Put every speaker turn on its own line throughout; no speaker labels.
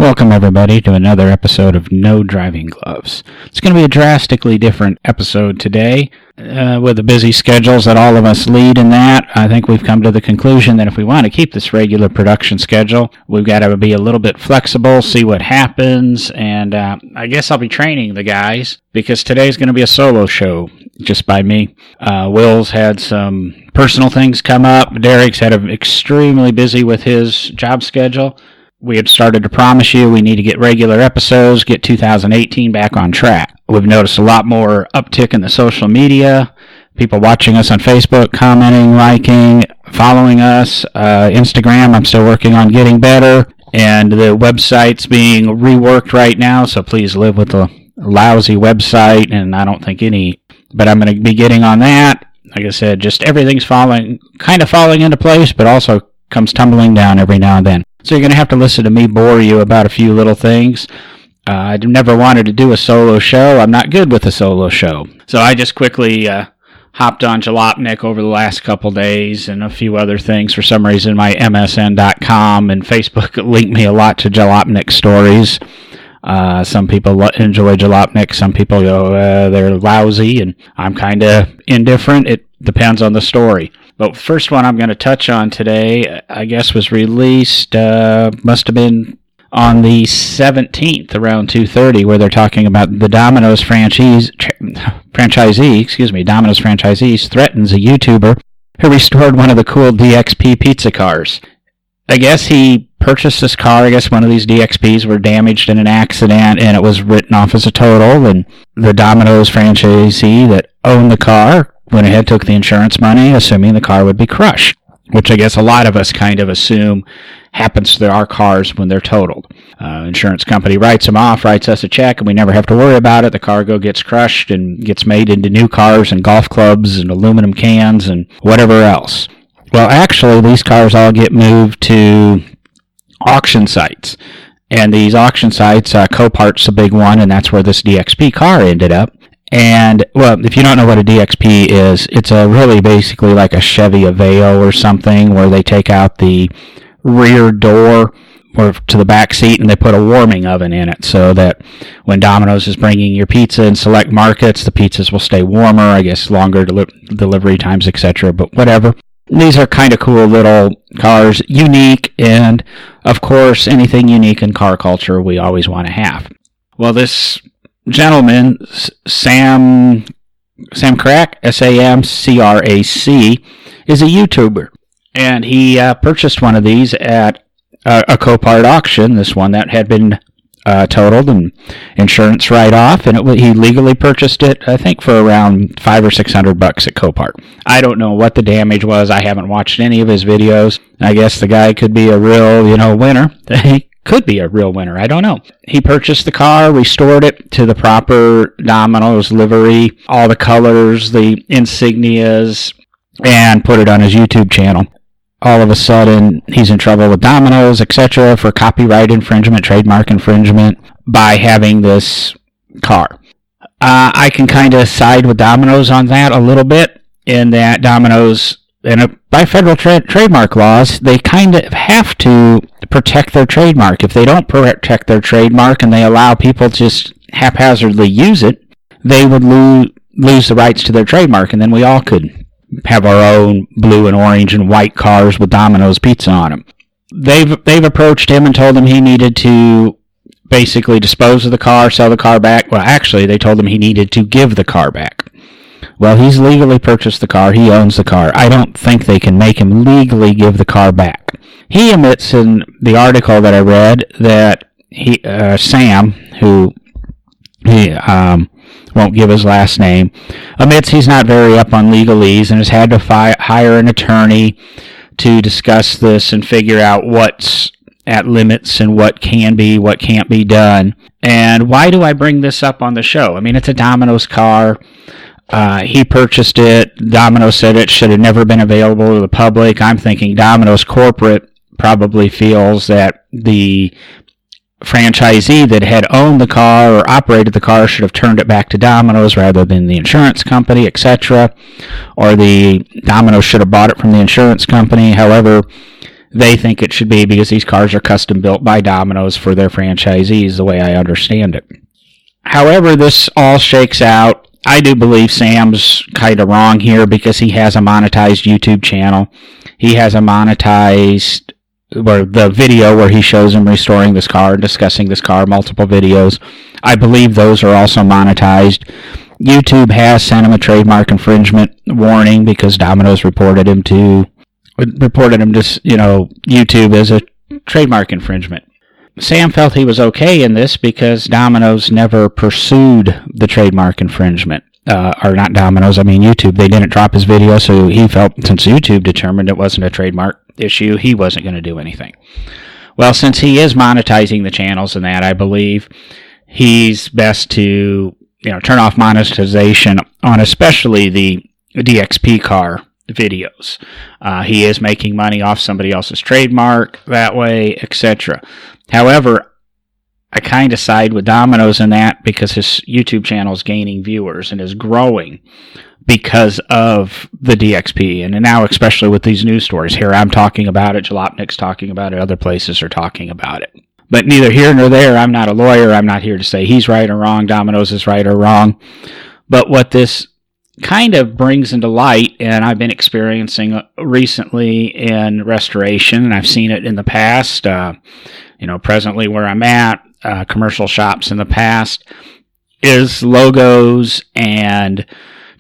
Welcome, everybody, to another episode of No Driving Gloves. It's going to be a drastically different episode today. With the busy schedules that all of us lead in that, I think we've come to the conclusion that if we want to keep this regular production schedule, we've got to be a little bit flexible, see what happens, and I guess I'll be training the guys, because today's going to be a solo show, just by me. Will's had some personal things come up. Derek's had extremely busy with his job schedule. We had started to promise you we need to get regular episodes, get 2018 back on track. We've noticed a lot more uptick in the social media, people watching us on Facebook, commenting, liking, following us. Instagram, I'm still working on getting better, and the website's being reworked right now, so please live with the lousy website, and I don't think but I'm going to be getting on that. Like I said, just everything's falling into place, but also comes tumbling down every now and then. So you're going to have to listen to me bore you about a few little things. I never wanted to do a solo show. I'm not good with a solo show. So I just quickly hopped on Jalopnik over the last couple days and a few other things. For some reason, my MSN.com and Facebook link me a lot to Jalopnik stories. Some people enjoy Jalopnik. Some people go, they're lousy, and I'm kind of indifferent. It depends on the story. But the first one I'm going to touch on today, I guess, was released, must have been on the 17th, around 2:30, where they're talking about the Domino's Domino's franchisees threatens a YouTuber who restored one of the cool DXP pizza cars. I guess he purchased this car. I guess one of these DXPs were damaged in an accident, and it was written off as a total, and the Domino's franchisee that owned the car went ahead, took the insurance money, assuming the car would be crushed, which I guess a lot of us kind of assume happens to our cars when they're totaled. Insurance company writes them off, writes us a check, and we never have to worry about it. The cargo gets crushed and gets made into new cars and golf clubs and aluminum cans and whatever else. Well, actually, these cars all get moved to auction sites. And these auction sites, Copart's a big one, and that's where this DXP car ended up. And, well, if you don't know what a DXP is, it's really basically like a Chevy Aveo or something, where they take out the rear door or to the back seat and they put a warming oven in it, so that when Domino's is bringing your pizza in select markets, the pizzas will stay warmer, I guess longer delivery times, etc., but whatever. These are kind of cool little cars, unique, and, of course, anything unique in car culture we always want to have. Well, this gentleman, Sam Crack, S-A-M-C-R-A-C, is a YouTuber, and he purchased one of these at a Copart auction, this one that had been totaled and insurance write-off, and he legally purchased it, I think, for around $500 or $600 at Copart. I don't know what the damage was. I haven't watched any of his videos. I guess the guy could be a real, winner. Could be a real winner. I don't know. He purchased the car, restored it to the proper Domino's livery, all the colors, the insignias, and put it on his YouTube channel. All of a sudden, he's in trouble with Domino's, etc., for copyright infringement, trademark infringement, by having this car. I can kind of side with Domino's on that a little bit, in that Domino's, by federal trademark laws, they kind of have to protect their trademark. If they don't protect their trademark and they allow people to just haphazardly use it, they would lose the rights to their trademark, and then we all could have our own blue and orange and white cars with Domino's pizza on them. They've approached him and told him he needed to basically dispose of the car, sell the car back. Well, actually, they told him he needed to give the car back. Well, he's legally purchased the car. He owns the car. I don't think they can make him legally give the car back. He admits in the article that I read that Sam, who he won't give his last name, admits he's not very up on legalese and has had to hire an attorney to discuss this and figure out what's at limits and what can be, what can't be done. And why do I bring this up on the show? I mean, it's a Domino's car. He purchased it. Domino's said it should have never been available to the public. I'm thinking Domino's corporate probably feels that the franchisee that had owned the car or operated the car should have turned it back to Domino's rather than the insurance company, etc. Or the Domino's should have bought it from the insurance company. However, they think it should be, because these cars are custom built by Domino's for their franchisees, the way I understand it. However this all shakes out, I do believe Sam's kind of wrong here, because he has a monetized YouTube channel. He has a monetized, or the video where he shows him restoring this car, discussing this car, multiple videos. I believe those are also monetized. YouTube has sent him a trademark infringement warning because Domino's reported him to YouTube as a trademark infringement. Sam felt he was okay in this because Domino's never pursued the trademark infringement. Or not Domino's, I mean YouTube. They didn't drop his video, so he felt since YouTube determined it wasn't a trademark issue, he wasn't going to do anything. Well, since he is monetizing the channels and that, I believe he's best to turn off monetization on especially the DXP car videos. He is making money off somebody else's trademark that way, etc. However, I kind of side with Domino's in that because his YouTube channel is gaining viewers and is growing because of the DXP. And now, especially with these news stories, here I'm talking about it, Jalopnik's talking about it, other places are talking about it. But neither here nor there, I'm not a lawyer, I'm not here to say he's right or wrong, Domino's is right or wrong. But what this kind of brings into light, and I've been experiencing recently in restoration, and I've seen it in the past, presently where I'm at, commercial shops in the past, is logos and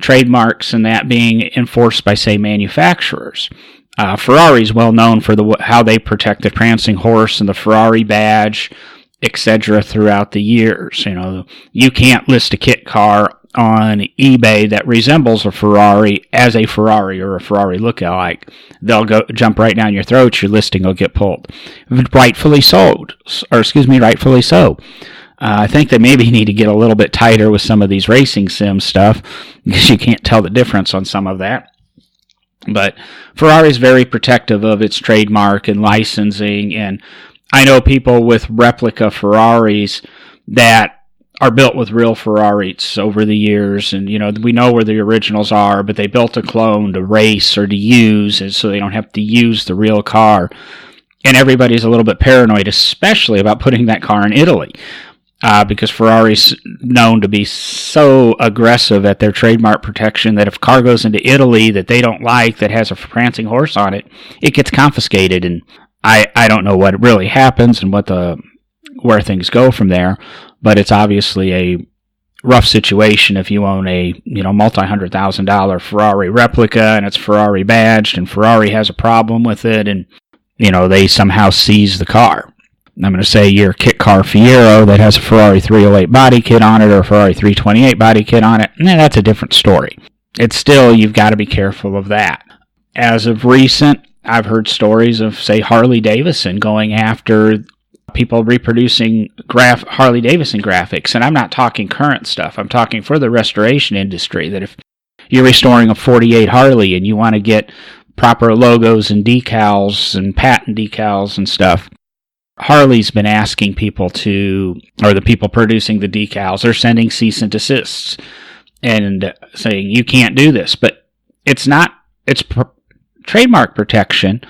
trademarks and that being enforced by, say, manufacturers. Ferrari's well known for how they protect the prancing horse and the Ferrari badge, etc. throughout the years. You can't list a kit car on eBay that resembles a Ferrari as a Ferrari or a Ferrari lookalike. They'll jump right down your throat, your listing will get pulled. Rightfully so. I think they maybe need to get a little bit tighter with some of these racing sim stuff, because you can't tell the difference on some of that. But Ferrari's very protective of its trademark and licensing, and I know people with replica Ferraris that are built with real Ferraris over the years, and we know where the originals are, but they built a clone to race or to use, and so they don't have to use the real car. And everybody's a little bit paranoid, especially about putting that car in Italy, because Ferrari's known to be so aggressive at their trademark protection that if a car goes into Italy that they don't like, that has a prancing horse on it, it gets confiscated. And I don't know what really happens and where things go from there, but it's obviously a rough situation if you own a multi-$100,000 Ferrari replica and it's Ferrari badged and Ferrari has a problem with it, and they somehow seize the car. I'm going to say your kit car Fiero that has a Ferrari 308 body kit on it or a Ferrari 328 body kit on it, that's a different story. It's still, you've got to be careful of that. As of recent, I've heard stories of, say, Harley Davidson going after people reproducing Harley Davidson graphics, and I'm not talking current stuff. I'm talking for the restoration industry, that if you're restoring a 48 Harley and you want to get proper logos and decals and patent decals and stuff, Harley's been asking people or the people producing the decals, they're sending cease and desists and saying, you can't do this. But it's trademark protection,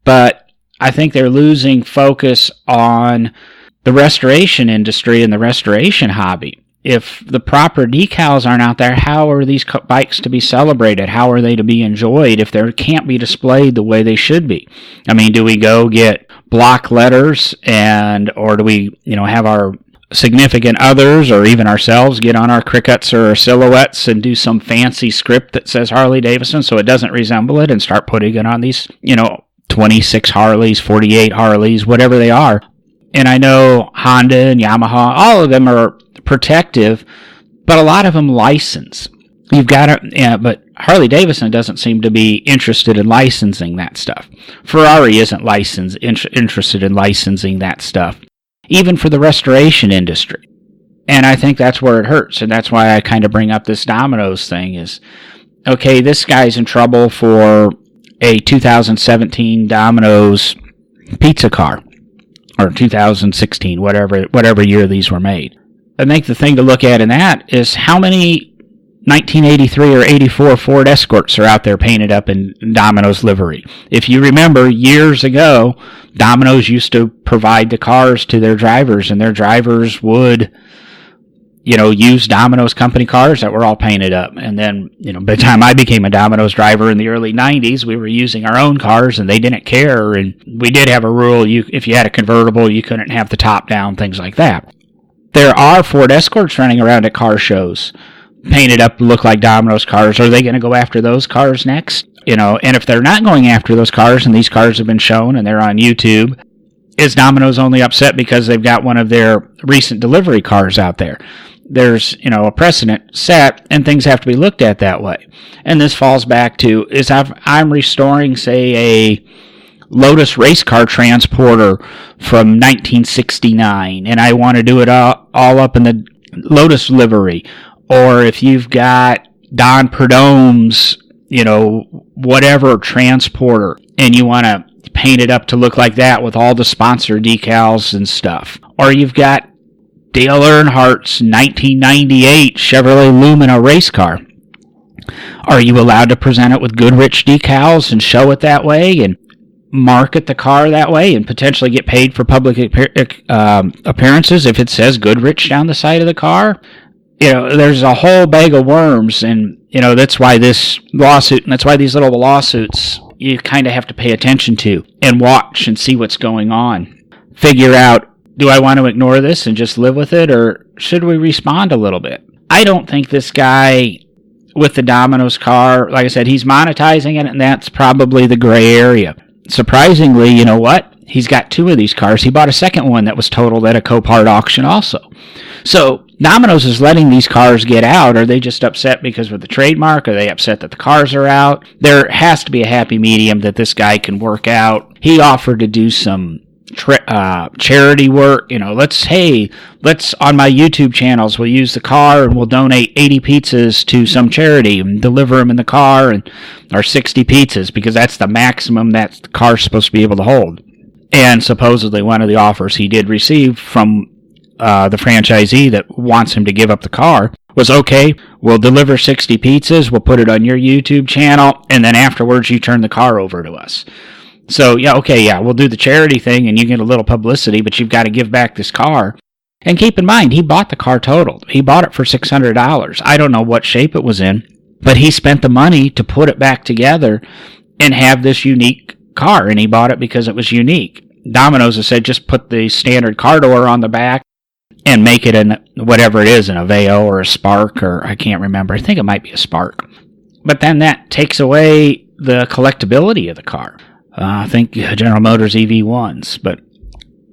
but I think they're losing focus on the restoration industry and the restoration hobby. If the proper decals aren't out there, how are these bikes to be celebrated? How are they to be enjoyed if they can't be displayed the way they should be? I mean, do we go get block letters or do we, have our significant others or even ourselves get on our crickets or our silhouettes and do some fancy script that says Harley Davidson so it doesn't resemble it and start putting it on these, 26 Harleys, 48 Harleys, whatever they are. And I know Honda and Yamaha, all of them are protective, but a lot of them license. You've got to, but Harley Davidson doesn't seem to be interested in licensing that stuff. Ferrari isn't interested in licensing that stuff, even for the restoration industry. And I think that's where it hurts, and that's why I kind of bring up this Domino's thing is, okay, this guy's in trouble for a 2017 Domino's pizza car, or 2016, whatever year these were made. I think the thing to look at in that is how many 1983 or 84 Ford Escorts are out there painted up in Domino's livery. If you remember, years ago, Domino's used to provide the cars to their drivers, and their drivers would, use Domino's company cars that were all painted up. And then, by the time I became a Domino's driver in the early 90s, we were using our own cars, and they didn't care. And we did have a rule, if you had a convertible, you couldn't have the top down, things like that. There are Ford Escorts running around at car shows, painted up to look like Domino's cars. Are they going to go after those cars next? And if they're not going after those cars, and these cars have been shown and they're on YouTube, is Domino's only upset because they've got one of their recent delivery cars out there? There's, a precedent set, and things have to be looked at that way. And this falls back to, I'm restoring, say, a Lotus race car transporter from 1969, and I want to do it all up in the Lotus livery. Or if you've got Don Perdome's, whatever transporter, and you want to paint it up to look like that with all the sponsor decals and stuff. Or you've got Dale Earnhardt's 1998 Chevrolet Lumina race car. Are you allowed to present it with Goodrich decals and show it that way and market the car that way and potentially get paid for public appearances if it says Goodrich down the side of the car? There's a whole bag of worms, and, that's why this lawsuit, and that's why these little lawsuits, you kind of have to pay attention to and watch and see what's going on. Figure out, do I want to ignore this and just live with it, or should we respond a little bit? I don't think this guy with the Domino's car, like I said, he's monetizing it, and that's probably the gray area. Surprisingly, you know what? He's got 2 of these cars. He bought a second one that was totaled at a Copart auction also. So Domino's is letting these cars get out. Are they just upset because of the trademark? Are they upset that the cars are out? There has to be a happy medium that this guy can work out. He offered to do some charity work. Let's on my YouTube channels, we'll use the car and we'll donate 80 pizzas to some charity and deliver them in the car, or 60 pizzas, because that's the maximum that the car's supposed to be able to hold. And supposedly one of the offers he did receive from the franchisee that wants him to give up the car was, okay, we'll deliver 60 pizzas, we'll put it on your YouTube channel, and then afterwards you turn the car over to us. So, we'll do the charity thing and you get a little publicity, but you've got to give back this car. And keep in mind, he bought the car totaled. He bought it for $600. I don't know what shape it was in, but he spent the money to put it back together and have this unique car, and he bought it because it was unique. Domino's has said just put the standard car door on the back and make it in whatever it is, an Aveo or a Spark, or I can't remember. I think it might be a Spark. But then that takes away the collectability of the car. I think General Motors EV1s, but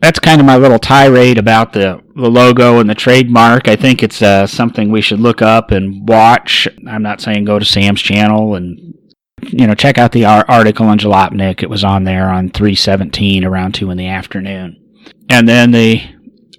that's kind of my little tirade about the logo and the trademark. I think it's something we should look up and watch. I'm not saying go to Sam's channel and check out the article on Jalopnik. It was on there on 3/17 around 2 in the afternoon. And then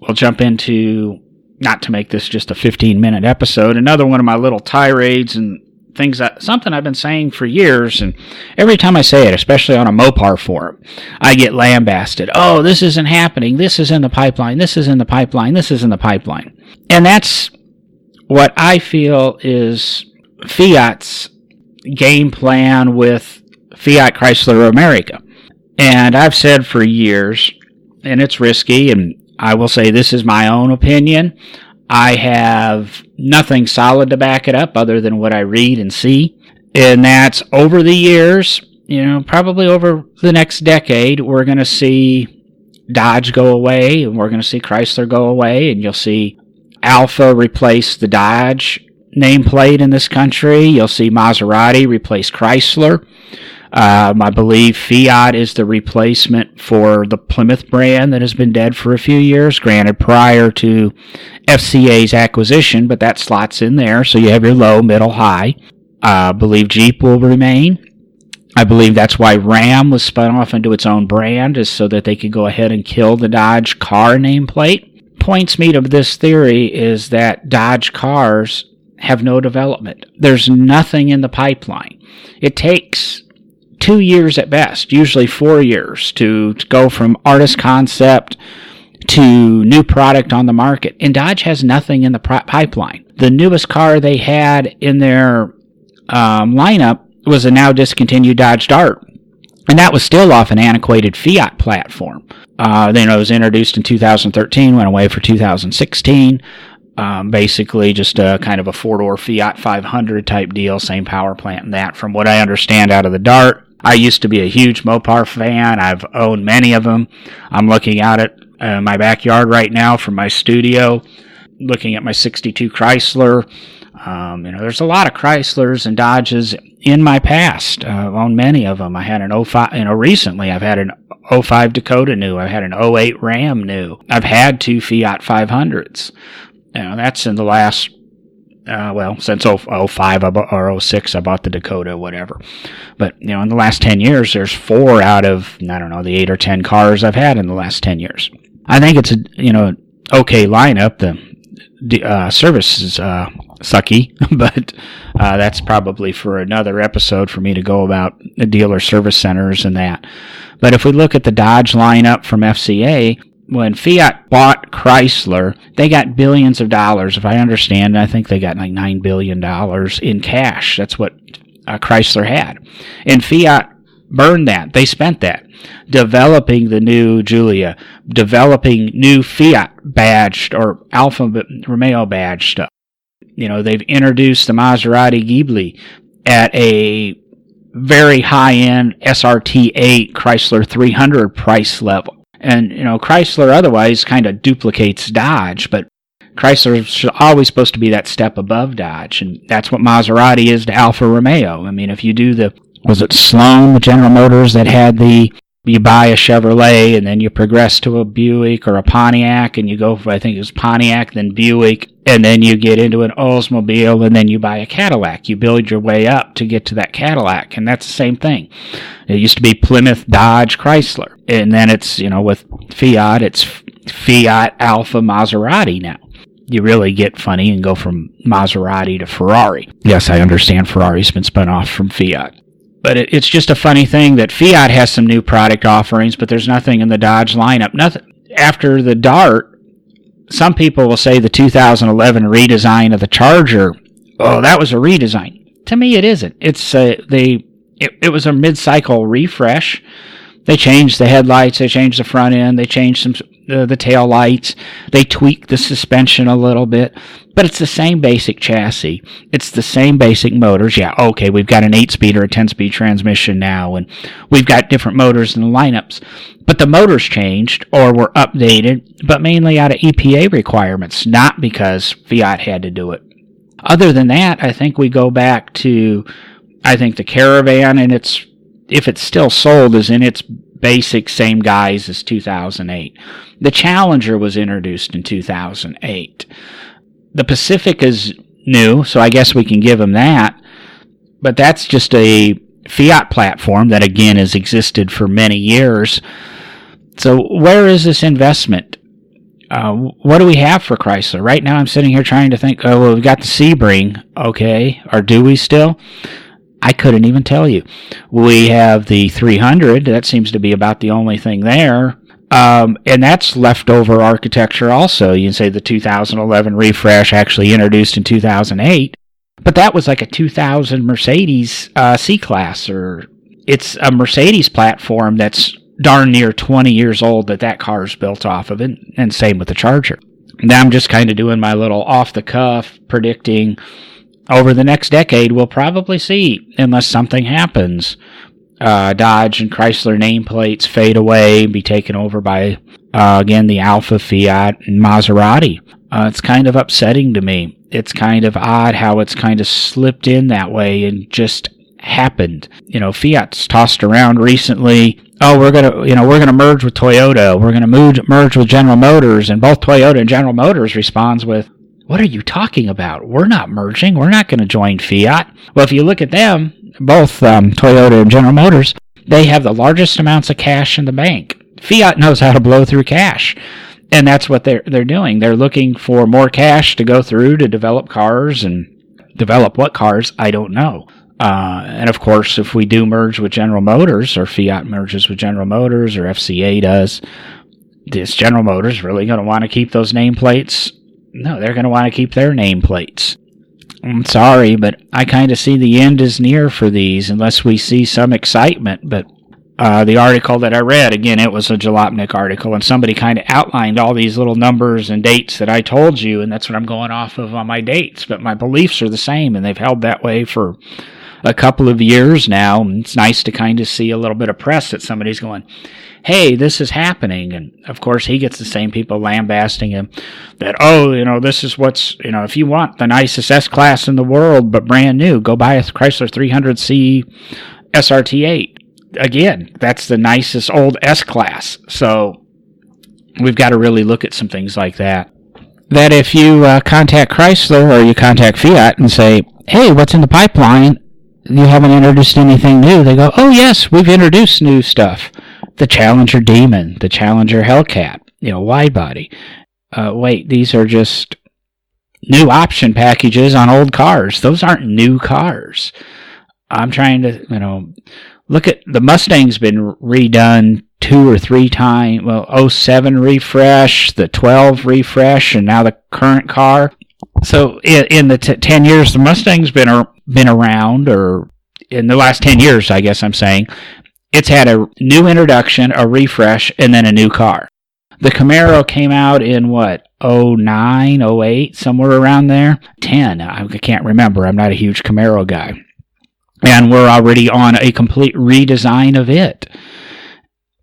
we'll jump into, not to make this just a 15-minute episode, another one of my little tirades and things something I've been saying for years, and every time I say it, especially on a Mopar forum, I get lambasted. Oh, this isn't happening. This is in the pipeline. This is in the pipeline. This is in the pipeline. And that's what I feel is Fiat's game plan with Fiat Chrysler America. And I've said for years, and it's risky, and I will say this is my own opinion. I have nothing solid to back it up other than what I read and see. And that's over the years, probably over the next decade, we're going to see Dodge go away, and we're going to see Chrysler go away, and you'll see Alfa replace the Dodge nameplate in this country. You'll see Maserati replace Chrysler. I believe Fiat is the replacement for the Plymouth brand that has been dead for a few years, granted prior to FCA's acquisition, but that slots in there, so you have your low, middle, high. I believe Jeep will remain. I believe that's why Ram was spun off into its own brand, is so that they could go ahead and kill the Dodge car nameplate. Points me to this theory is that Dodge cars have no development. There's nothing in the pipeline. It takes 2 years at best, usually 4 years, to go from artist concept to new product on the market, and Dodge has nothing in the pipeline. The newest car they had in their lineup was a now discontinued Dodge Dart, and that was still off an antiquated Fiat platform. It was introduced in 2013, went away for 2016. Basically just a kind of a four-door Fiat 500 type deal, same power plant and that, from what I understand out of the Dart. I used to be a huge Mopar fan. I've owned many of them. I'm looking out at my backyard right now from my studio, looking at my 62 Chrysler. There's a lot of Chryslers and Dodges in my past. I've owned many of them. I had an 05, recently I've had an 05 Dakota new. I've had an 08 Ram new. I've had two Fiat 500s. That's in the last, since 05 or 06, I bought the Dakota, whatever. But, in the last 10 years, there's 4 out of, the 8 or 10 cars I've had in the last 10 years. I think it's okay lineup. The service is sucky, but that's probably for another episode for me to go about the dealer service centers and that. But if we look at the Dodge lineup from FCA, when Fiat bought Chrysler, they got billions of dollars, if I understand. I think they got like $9 billion in cash. That's what Chrysler had. And Fiat burned that. They spent that developing the new Giulia, developing new Fiat badged or Alfa Romeo badged stuff. They've introduced the Maserati Ghibli at a very high-end SRT8 Chrysler 300 price level. And, Chrysler otherwise kind of duplicates Dodge, but Chrysler is always supposed to be that step above Dodge, and that's what Maserati is to Alfa Romeo. I mean, if you do was it Sloan, the General Motors, that had you buy a Chevrolet, and then you progress to a Buick or a Pontiac, and you go for, I think it was Pontiac, then Buick, and then you get into an Oldsmobile, and then you buy a Cadillac. You build your way up to get to that Cadillac, and that's the same thing. It used to be Plymouth, Dodge, Chrysler, and then it's, with Fiat, it's Fiat, Alfa, Maserati now. You really get funny and go from Maserati to Ferrari. Yes, I understand Ferrari's been spun off from Fiat. But it's just a funny thing that Fiat has some new product offerings, but there's nothing in the Dodge lineup. Nothing. After the Dart, some people will say the 2011 redesign of the Charger, that was a redesign. To me, it isn't. It was a mid-cycle refresh. They changed the headlights, they changed the front end, they changed the tail lights, they tweaked the suspension a little bit, but it's the same basic chassis. It's the same basic motors. Yeah, okay, we've got an 8-speed or a 10-speed transmission now, and we've got different motors in the lineups. But the motors changed or were updated, but mainly out of EPA requirements, not because Fiat had to do it. Other than that, I think we go back to, the Caravan, and if it's still sold, is in its basic same guise as 2008. The Challenger was introduced in 2008. The Pacific is new, so I guess we can give them that. But that's just a Fiat platform that, again, has existed for many years. So where is this investment? What do we have for Chrysler? Right now I'm sitting here trying to think, we've got the Sebring, okay, or do we still? I couldn't even tell you. We have the 300. That seems to be about the only thing there. And that's leftover architecture also. You can say the 2011 refresh actually introduced in 2008. But that was like a 2000 Mercedes C-Class. Or it's a Mercedes platform that's darn near 20 years old that car is built off of it. And same with the Charger. Now I'm just kind of doing my little off-the-cuff predicting. Over the next decade, we'll probably see, unless something happens, Dodge and Chrysler nameplates fade away, be taken over by, again, the Alfa, Fiat, and Maserati. It's kind of upsetting to me. It's kind of odd how it's kind of slipped in that way and just happened. Fiat's tossed around recently. We're gonna merge with Toyota. We're gonna merge with General Motors, and both Toyota and General Motors responds with, "What are you talking about? We're not merging. We're not going to join Fiat." Well, if you look at them, both Toyota and General Motors, they have the largest amounts of cash in the bank. Fiat knows how to blow through cash, and that's what they're doing. They're looking for more cash to go through to develop cars, and develop what cars, I don't know. And of course, if we do merge with General Motors, or Fiat merges with General Motors, or FCA does, Is General Motors really going to want to keep those nameplates? No, they're going to want to keep their nameplates. I'm sorry, but I kind of see the end is near for these unless we see some excitement. But the article that I read, again, it was a Jalopnik article, and somebody kind of outlined all these little numbers and dates that I told you, and that's what I'm going off of on my dates. But my beliefs are the same, and they've held that way for a couple of years now. And it's nice to kind of see a little bit of press that somebody's going, hey, this is happening. And of course he gets the same people lambasting him that, this is what's, if you want the nicest S-Class in the world but brand new, go buy a Chrysler 300C SRT8. Again, that's the nicest old S-Class. So we've got to really look at some things like that. That if you contact Chrysler or you contact Fiat and say, hey, what's in the pipeline? You haven't introduced anything new. They go, oh yes, we've introduced new stuff. The Challenger Demon, the Challenger Hellcat, wide body. Wait, these are just new option packages on old cars. Those aren't new cars. I'm trying to, look at the Mustang's been redone 2 or 3 times. Well, 07 refresh, the 12 refresh, and now the current car. So in the 10 years the Mustang's been around, or in the last 10 years, I guess I'm saying, it's had a new introduction, a refresh, and then a new car. The Camaro came out in, 09, 08, somewhere around there? 10, I can't remember. I'm not a huge Camaro guy. And we're already on a complete redesign of it.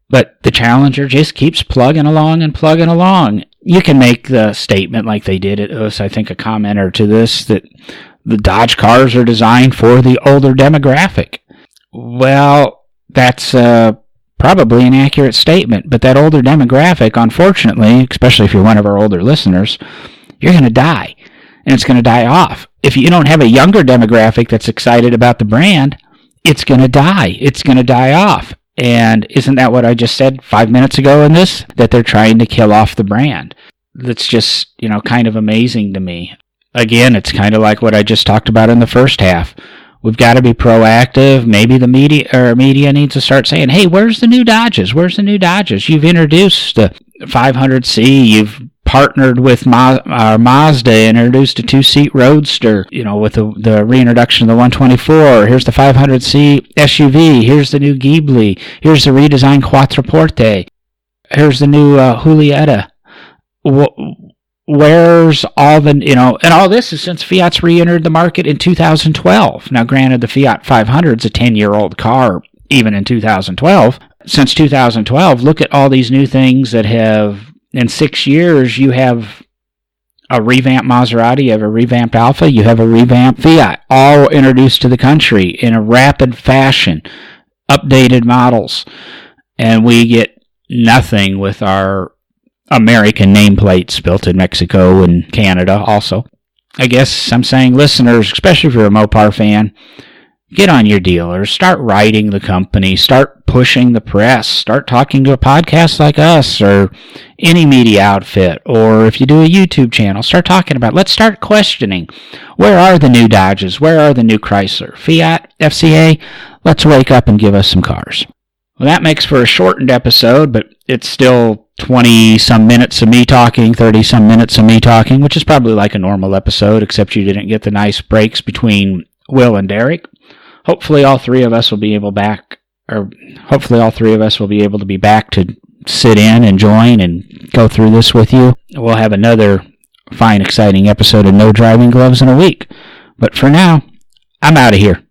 But the Challenger just keeps plugging along and plugging along. You can make the statement like they did. It was, I think, a commenter to this, that the Dodge cars are designed for the older demographic. Well, that's probably an accurate statement, but that older demographic, unfortunately, especially if you're one of our older listeners, you're going to die, and it's going to die off. If you don't have a younger demographic that's excited about the brand, it's going to die. It's going to die off. And isn't that what I just said 5 minutes ago in this? That they're trying to kill off the brand. That's just, kind of amazing to me. Again, it's kind of like what I just talked about in the first half. We've got to be proactive. Maybe the media needs to start saying, hey, where's the new Dodges? Where's the new Dodges? You've introduced the 500C. You've partnered with Mazda and introduced a 2-seat Roadster, with the reintroduction of the 124. Here's the 500C SUV. Here's the new Ghibli. Here's the redesigned Quattroporte. Here's the new Julietta. Where's all the, and all this is since Fiat's re-entered the market in 2012. Now, granted, the Fiat 500's a 10-year-old car, even in 2012. Since 2012, look at all these new things that have, in 6 years, you have a revamped Maserati, you have a revamped Alfa, you have a revamped Fiat, all introduced to the country in a rapid fashion, updated models. And we get nothing with our American nameplates built in Mexico and Canada also. I guess I'm saying, listeners, especially if you're a Mopar fan, get on your dealers, start writing the company, start pushing the press, start talking to a podcast like us or any media outfit, or if you do a YouTube channel, start talking about it. Let's start questioning, where are the new Dodges? Where are the new Chrysler? Fiat, FCA, let's wake up and give us some cars. Well, that makes for a shortened episode, but it's still 20-some minutes of me talking, 30-some minutes of me talking, which is probably like a normal episode, except you didn't get the nice breaks between Will and Derek. Hopefully all three of us will be able to be back to sit in and join and go through this with you. We'll have another fine, exciting episode of No Driving Gloves in a week. But for now, I'm out of here.